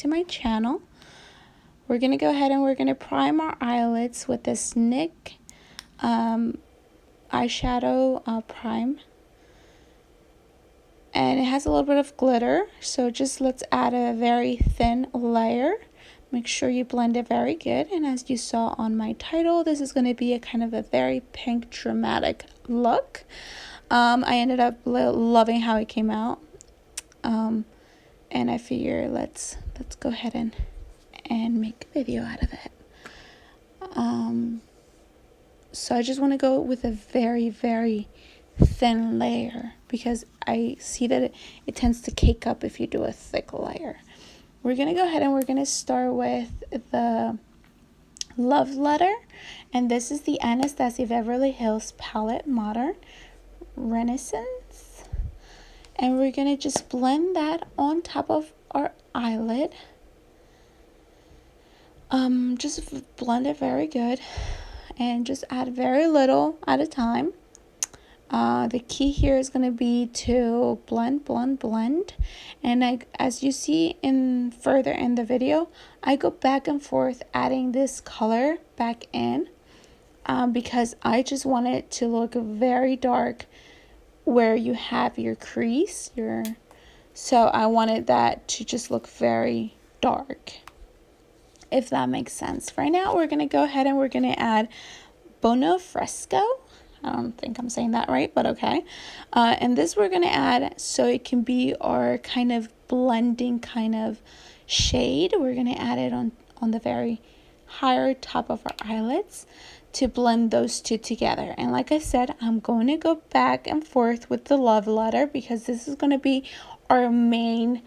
to my channel. We're going to go ahead and we're going to prime our eyelids with this NYX eyeshadow prime. And it has a little bit of glitter, so just let's add a very thin layer. Make sure you blend it very good. And as you saw on my title, this is going to be a kind of a very pink dramatic look. I ended up loving how it came out. And I figure let's go ahead and make a video out of it. So I just want to go with a very, very thin layer because I see that it tends to cake up if you do a thick layer. We're going to go ahead and we're going to start with the Love Letter, and this is the Anastasia Beverly Hills palette, Modern Renaissance, and we're going to just blend that on top of our eyelid. Just blend it very good and just add very little at a time. The key here is going to be to blend, and as you see further in the video, I go back and forth adding this color back in because I just want it to look very dark where you have your crease, so I wanted that to just look very dark, if that makes sense. Right now we're going to go ahead and we're going to add Bono Fresco. I don't think I'm saying that right, but okay. And this we're going to add so it can be our kind of blending kind of shade. We're going to add it on the very higher top of our eyelids to blend those two together. And like I said, I'm going to go back and forth with the Love Letter because this is going to be our main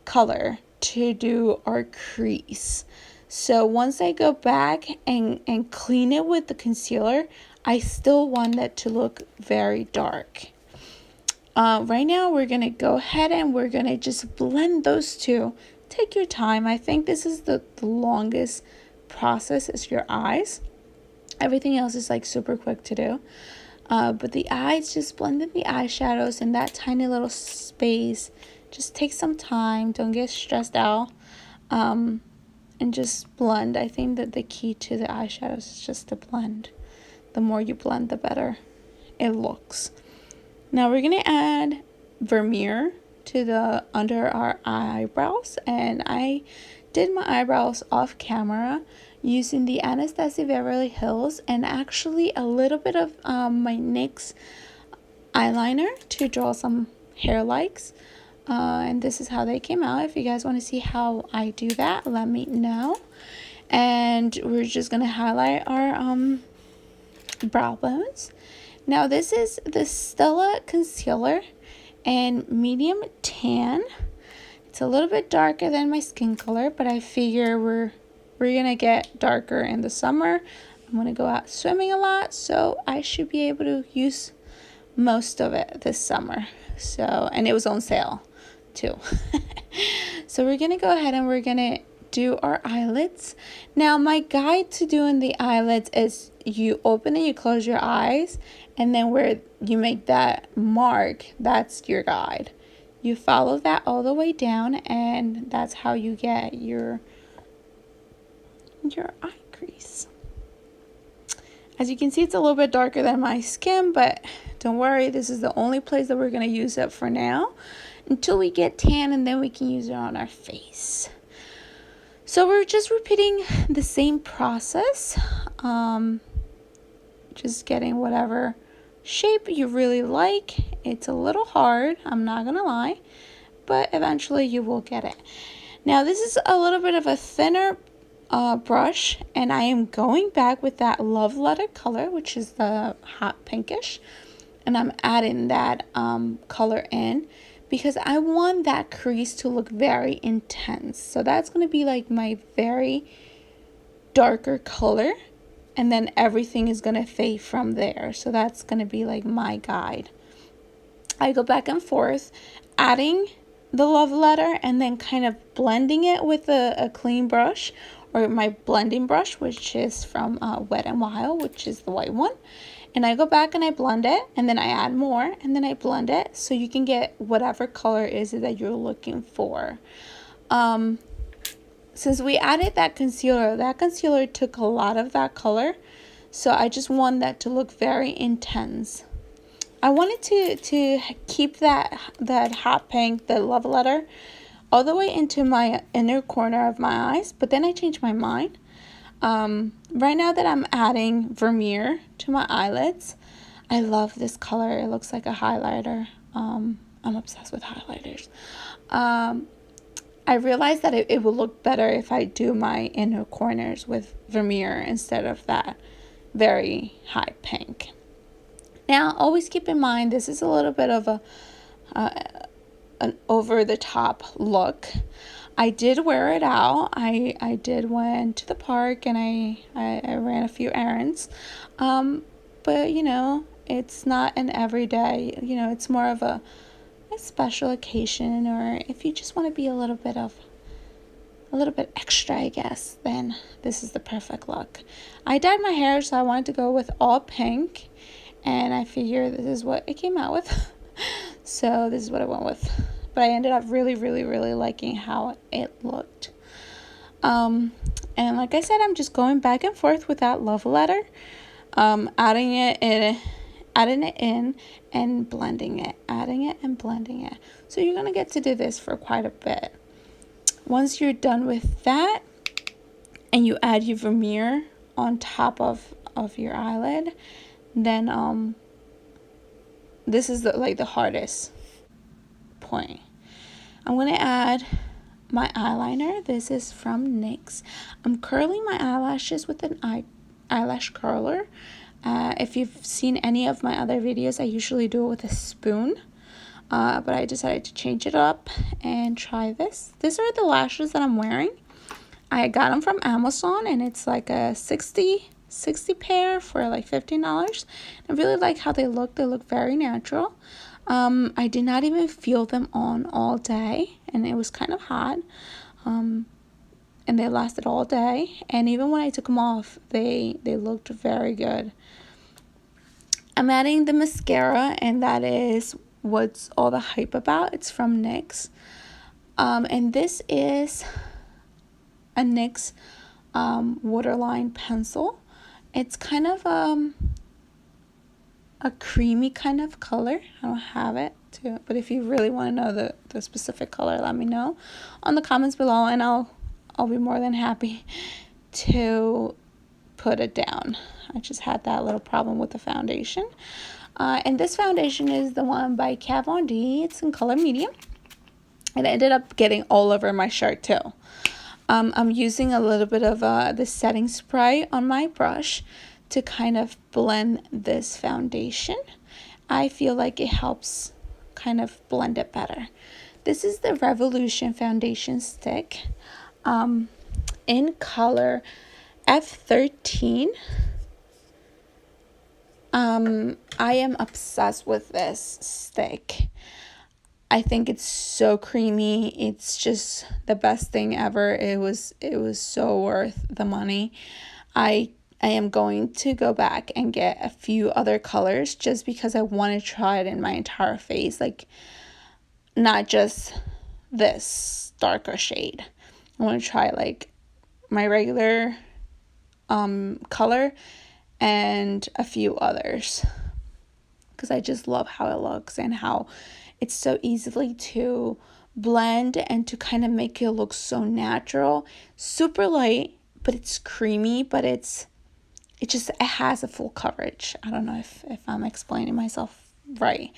color to do our crease. So once I go back and clean it with the concealer, I still want it to look very dark. Right now we're going to go ahead and we're going to just blend those two. Take your time. I think this is the longest process is your eyes. Everything else is like super quick to do. But the eyes, just blending the eyeshadows in that tiny little space. Just take some time. Don't get stressed out. And just blend. I think that the key to the eyeshadows is just to blend. The more you blend, the better it looks. Now we're going to add Vermeer to the under our eyebrows, and I did my eyebrows off camera using the Anastasia Beverly Hills and actually a little bit of my NYX eyeliner to draw some hair likes. And this is how they came out. If you guys want to see how I do that, let me know. And we're just going to highlight our brow bones. Now this is the Stella concealer and medium tan. It's a little bit darker than my skin color, but I figure we're gonna get darker in the summer. I'm gonna go out swimming a lot, so I should be able to use most of it this summer. So, and it was on sale too. So we're gonna go ahead and we're gonna do our eyelids. Now my guide to doing the eyelids is you open and you close your eyes, and then where you make that mark, that's your guide. You follow that all the way down, and that's how you get your eye crease. As you can see, it's a little bit darker than my skin, but don't worry, this is the only place that we're going to use it for now until we get tan, and then we can use it on our face. So we're just repeating the same process, just getting whatever shape you really like. It's a little hard, I'm not gonna lie, but eventually you will get it. Now this is a little bit of a thinner brush, and I am going back with that Love Letter color, which is the hot pinkish, and I'm adding that color in because I want that crease to look very intense. So that's going to be like my very darker color, and then everything is going to fade from there. So that's going to be like my guide. I go back and forth adding the Love Letter and then kind of blending it with a clean brush, or my blending brush, which is from Wet n Wild, which is the white one. And I go back and I blend it, and then I add more, and then I blend it so you can get whatever color is it that you're looking for. since we added that concealer took a lot of that color. So I just want that to look very intense. I wanted to keep that hot pink, the love letter, all the way into my inner corner of my eyes, but then I changed my mind. Right now that I'm adding Vermeer to my eyelids, I love this color. It looks like a highlighter. I'm obsessed with highlighters. I realized that it would look better if I do my inner corners with Vermeer instead of that very high pink. Now, always keep in mind, this is a little bit of an over-the-top look. I did wear it out. I did went to the park and I ran a few errands. But, you know, it's not an everyday, you know, it's more of a special occasion, or if you just want to be a little bit extra, I guess, then this is the perfect look. I dyed my hair, so I wanted to go with all pink, and I figure this is what it came out with. So this is what I went with. But I ended up really, really, really liking how it looked. And like I said, I'm just going back and forth with that love letter, adding it in and blending it, adding it and blending it. So you're going to get to do this for quite a bit. Once you're done with that and you add your Vermeer on top of your eyelid, then this is the hardest point. I'm going to add my eyeliner. This is from NYX. I'm curling my eyelashes with an eyelash curler. If you've seen any of my other videos, I usually do it with a spoon. But I decided to change it up and try this. These are the lashes that I'm wearing. I got them from Amazon, and it's like a 60 pair for like $15. I really like how they look. They look very natural. I did not even feel them on all day, and it was kind of hot. And they lasted all day, and even when I took them off, they looked very good. I'm adding the mascara, and that is what's all the hype about. It's from NYX, and this is a NYX waterline pencil. It's kind of a creamy kind of color. I don't have it too, but if you really want to know the specific color, let me know on the comments below, and I'll be more than happy to put it down. I just had that little problem with the foundation. And this foundation is the one by Kat Von D. It's in color medium. It ended up getting all over my shirt too. I'm using a little bit of the setting spray on my brush to kind of blend this foundation. I feel like it helps kind of blend it better. This is the Revolution foundation stick. In color F13. I am obsessed with this stick. I think it's so creamy. It's just the best thing ever. It was so worth the money. I am going to go back and get a few other colors just because I want to try it in my entire face, like not just this darker shade. I want to try like my regular color and a few others because I just love how it looks and how it's so easily to blend and to kind of make it look so natural. Super light, but it's creamy, but it has a full coverage. I don't know if I'm explaining myself right,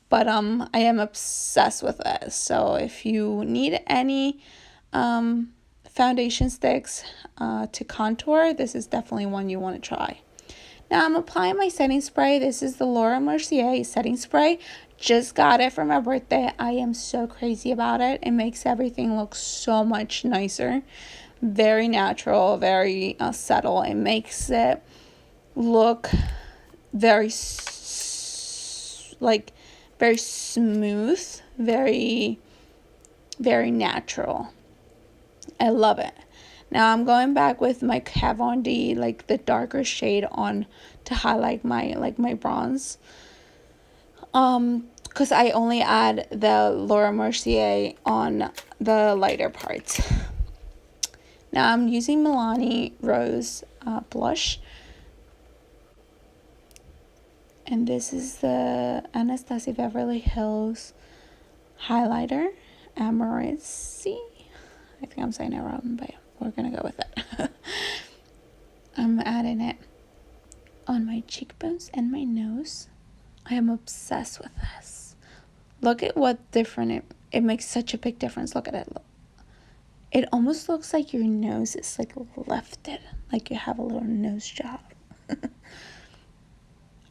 but I am obsessed with this. So if you need any foundation sticks to contour, this is definitely one you want to try. Now I'm applying my setting spray. This is the Laura Mercier setting spray. Just got it for my birthday. I am so crazy about it. It makes everything look so much nicer. Very natural, very subtle. It makes it look very very smooth, very, very natural. I love it. Now I'm going back with my Kat Von D, like the darker shade on to highlight my bronze. Because I only add the Laura Mercier on the lighter parts. Now I'm using Milani Rose blush. And this is the Anastasia Beverly Hills highlighter, Amarancy. I think I'm saying it wrong, but we're going to go with it. I'm adding it on my cheekbones and my nose. I am obsessed with this. Look at what different it makes such a big difference. Look at it. It almost looks like your nose is like lifted, like you have a little nose job.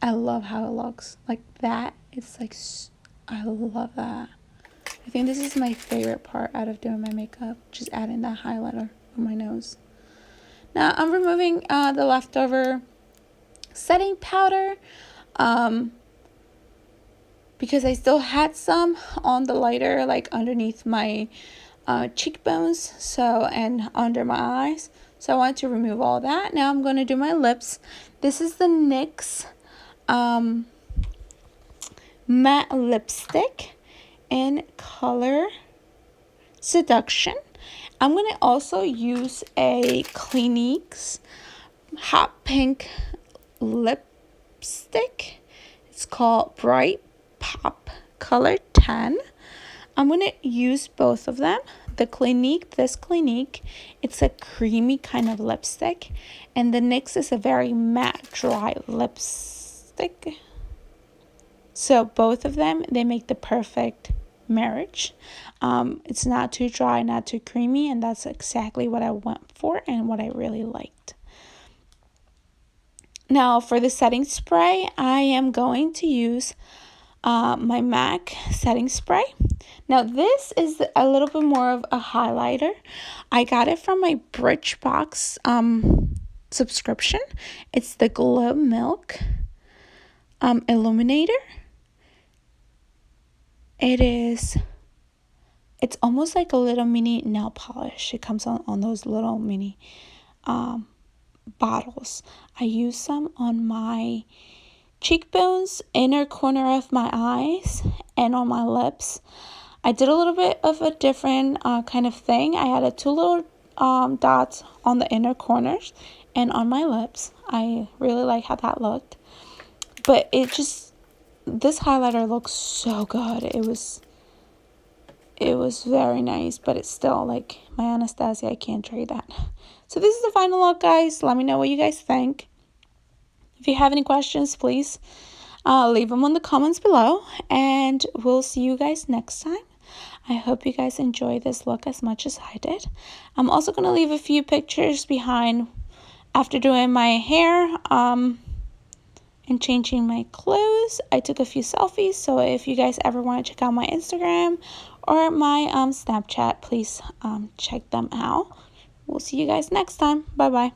I love how it looks like that. It's like, I love that. I think this is my favorite part out of doing my makeup, just adding that highlighter on my nose. Now I'm removing the leftover setting powder because I still had some on the lighter, like underneath my cheekbones, and under my eyes. So I wanted to remove all that. Now I'm going to do my lips. This is the NYX matte lipstick in color Seduction. I'm going to also use a Clinique's hot pink lipstick. It's called Bright Pop Color 10. I'm going to use both of them. This Clinique, it's a creamy kind of lipstick, and the NYX is a very matte, dry lipstick. So both of them, they make the perfect marriage. It's not too dry, not too creamy, and that's exactly what I went for and what I really liked. Now for the setting spray, I am going to use my MAC setting spray. Now this is a little bit more of a highlighter. I got it from my Birchbox subscription. It's the Glow Milk Illuminator. It's almost like a little mini nail polish. It comes on those little mini bottles. I use some on my cheekbones, inner corner of my eyes, and on my lips. I did a little bit of a different kind of thing. I had 2 little dots on the inner corners and on my lips. I really like how that looked. But this highlighter looks so good. It was very nice, but it's still like my Anastasia. I can't trade that. So this is the final look, guys. Let me know what you guys think. If you have any questions, please leave them in the comments below, and we'll see you guys next time. I hope you guys enjoy this look as much as I did. I'm also going to leave a few pictures behind after doing my hair and changing my clothes. I took a few selfies, so if you guys ever want to check out my Instagram or my Snapchat, please check them out. We'll see you guys next time. Bye bye.